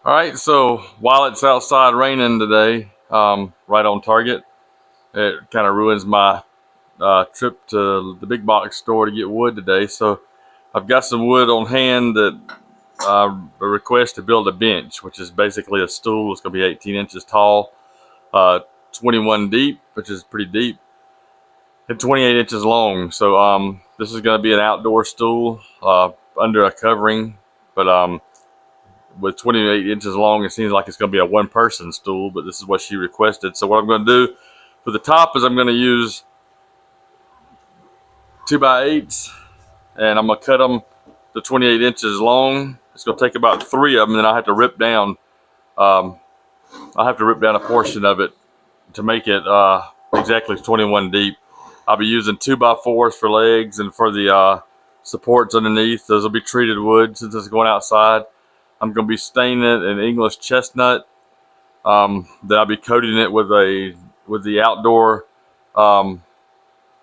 All right, so while it's outside raining today, right on target, it kind of ruins my trip to the big box store to get wood today. So I've got some wood on hand that a request to build a bench, which is basically a stool. It's going to be 18 inches tall, uh, 21 deep, which is pretty deep, and 28 inches long. So this is going to be an outdoor stool under a covering, but with 28 inches long, it seems like it's going to be a one-person stool, but this is what she requested. So what I'm going to do for the top is I'm going to use 2x8s, and I'm going to cut them to 28 inches long. It's going to take about 3 of them, and then I have to rip down. I have to rip down a portion of it to make it exactly 21 deep. I'll be using 2x4s for legs and for the supports underneath. Those will be treated wood since it's going outside. I'm going to be staining it in English chestnut. Then I'll be coating it with the outdoor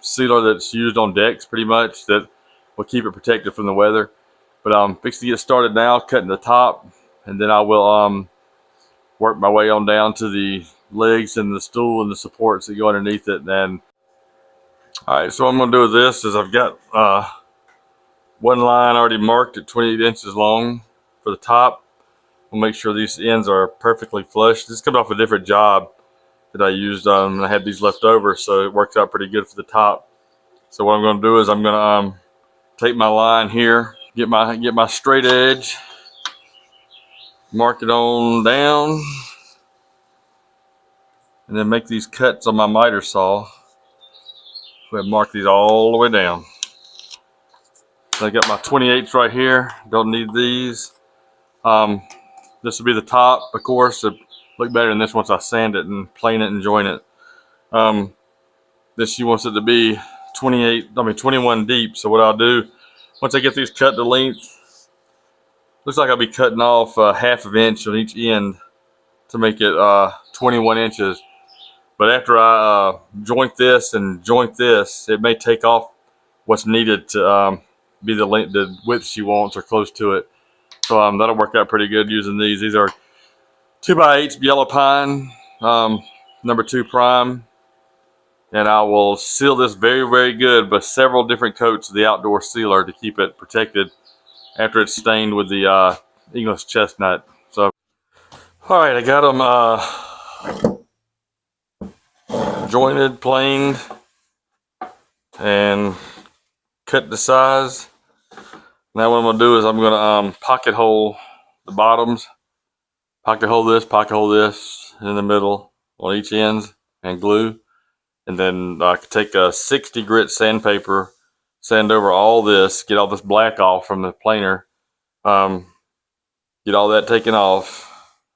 sealer that's used on decks, pretty much, that will keep it protected from the weather. But I'm fixing to get started now, cutting the top, and then I will work my way on down to the legs and the stool and the supports that go underneath it. And all right, so what I'm going to do with this is I've got one line already marked at 28 inches long for the top. We'll make sure these ends are perfectly flush. This comes off a different job that I used. I had these left over, so it worked out pretty good for the top. So what I'm going to do is I'm going to take my line here, get my straight edge, mark it on down, and then make these cuts on my miter saw. Go ahead and mark these all the way down. So I got my 28s right here. Don't need these. This will be the top, of course. It'll look better than this once I sand it and plane it and join it. Then she wants it to be 21 deep. So what I'll do, once I get these cut to length, looks like I'll be cutting off half of an inch on each end to make it 21 inches. But after I joint this and joint this, it may take off what's needed to be the length, the width she wants, or close to it. So that'll work out pretty good using these. These are 2x8s yellow pine, number 2 prime. And I will seal this very, very good with several different coats of the outdoor sealer to keep it protected after it's stained with the English chestnut. So, all right, I got them jointed, planed, and cut the size. Now what I'm going to do is I'm going to pocket hole the bottoms, pocket hole this in the middle on each ends, and glue. And then I could take a 60 grit sandpaper, sand over all this, get all this black off from the planer, get all that taken off,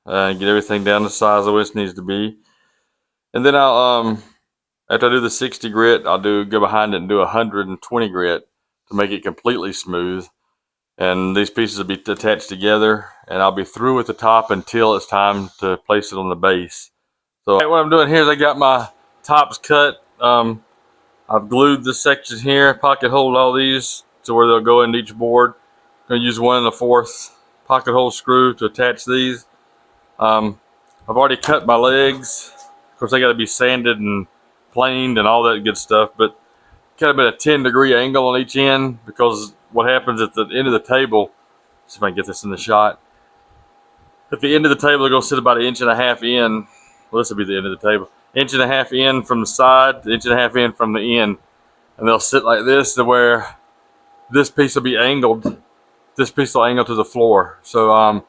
get everything down the size of what it needs to be. And then I'll, after I do the 60 grit, I'll go behind it and do 120 grit to make it completely smooth. And these pieces will be attached together, and I'll be through with the top until it's time to place it on the base. So what I'm doing here is I got my tops cut. I've glued this section here, pocket holed all these to where they'll go into each board. I'm going to use 1 1/4 pocket hole screw to attach these. I've already cut my legs. Of course, they got to be sanded and planed and all that good stuff, but kind of at a 10-degree angle on each end, because what happens at the end of the table, see if I can get this in the shot. At the end of the table, they're going to sit about 1.5 inches in. Well, this will be the end of the table. 1.5 inches in from the side, 1.5 inches in from the end. And they'll sit like this to where this piece will be angled. This piece will angle to the floor. So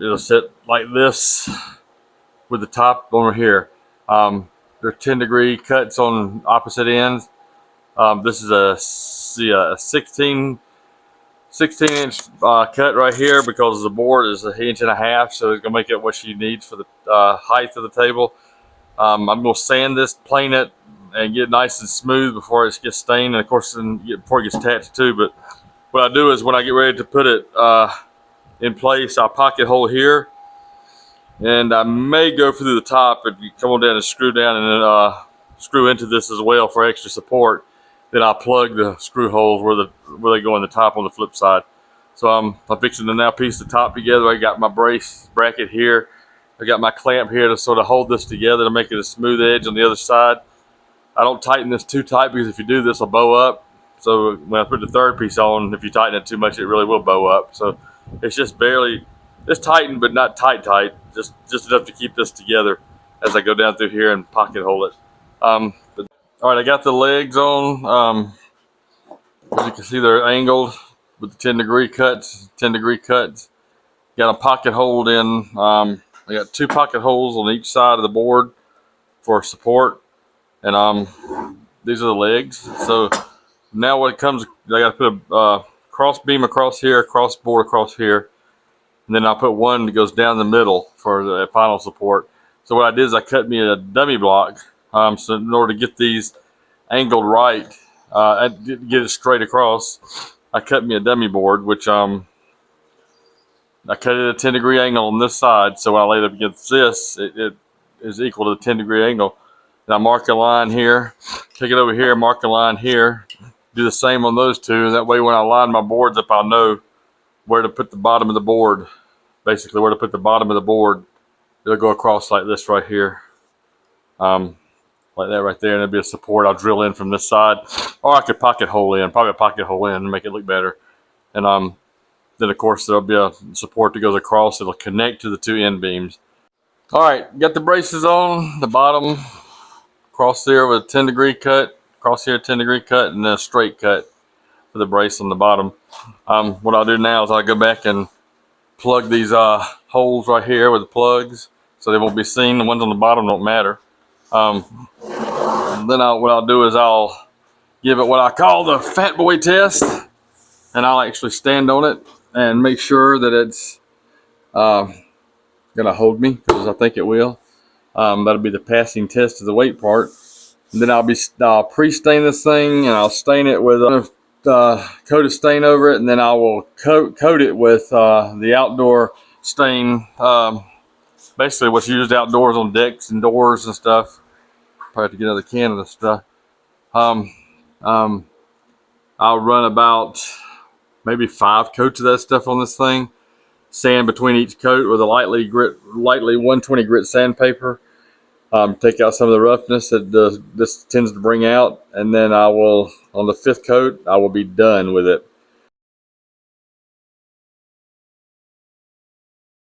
it'll sit like this with the top over here. They're 10-degree cuts on opposite ends. This is a 16 inch cut right here, because the board is 1.5 inches, so it's gonna make it what she needs for the height of the table. I'm gonna sand this, plane it, and get it nice and smooth before it gets stained, and of course before it gets attached too. But what I do is when I get ready to put it in place, I'll pocket hole here, and I may go through the top if you come on down and screw down, and then screw into this as well for extra support. Then I'll plug the screw holes where they go in the top on the flip side. So I'm fixing to now piece the top together. I got my brace bracket here. I got my clamp here to sort of hold this together to make it a smooth edge on the other side. I don't tighten this too tight because if you do, this will bow up. So when I put the third piece on, if you tighten it too much, it really will bow up. So it's just barely, it's tightened, but not tight, just enough to keep this together as I go down through here and pocket hold it. All right, I got the legs on. As you can see, they're angled with the 10-degree cuts, 10-degree cuts. Got a pocket hold in. I got 2 pocket holes on each side of the board for support, and these are the legs. So now what it comes, I got to put a cross beam across here, cross board across here, and then I'll put one that goes down the middle for the final support. So what I did is I cut me a dummy block. So in order to get these angled right, I didn't get it straight across. I cut me a dummy board, which I cut it at a 10-degree angle on this side. So when I laid it up against this, it is equal to the 10-degree angle. And I mark a line here, take it over here, mark a line here. Do the same on those two. That way when I line my boards up, I'll know where to put the bottom of the board. Basically where to put the bottom of the board. It'll go across like this right here. Like that right there, and there'll be a support. I'll drill in from this side, or I could pocket hole in, probably a pocket hole in and make it look better. And then of course there'll be a support that goes across. It'll connect to the 2 end beams. All right, got the braces on the bottom, across there with a 10-degree cut, across here 10-degree cut, and then a straight cut for the brace on the bottom. What I'll do now is I'll go back and plug these holes right here with the plugs, so they won't be seen. The ones on the bottom don't matter. Then what I'll do is I'll give it what I call the fat boy test, and I'll actually stand on it and make sure that it's gonna hold me, because I think it will. That'll be the passing test of the weight part. And then I'll pre-stain this thing, and I'll stain it with a coat of stain over it, and then I will coat it with the outdoor stain, basically what's used outdoors on decks and doors and stuff. Probably have to get another can of this stuff. I'll run about maybe 5 coats of that stuff on this thing. Sand between each coat with a lightly 120 grit sandpaper. Take out some of the roughness that this tends to bring out, and then I will, on the 5th coat, I will be done with it.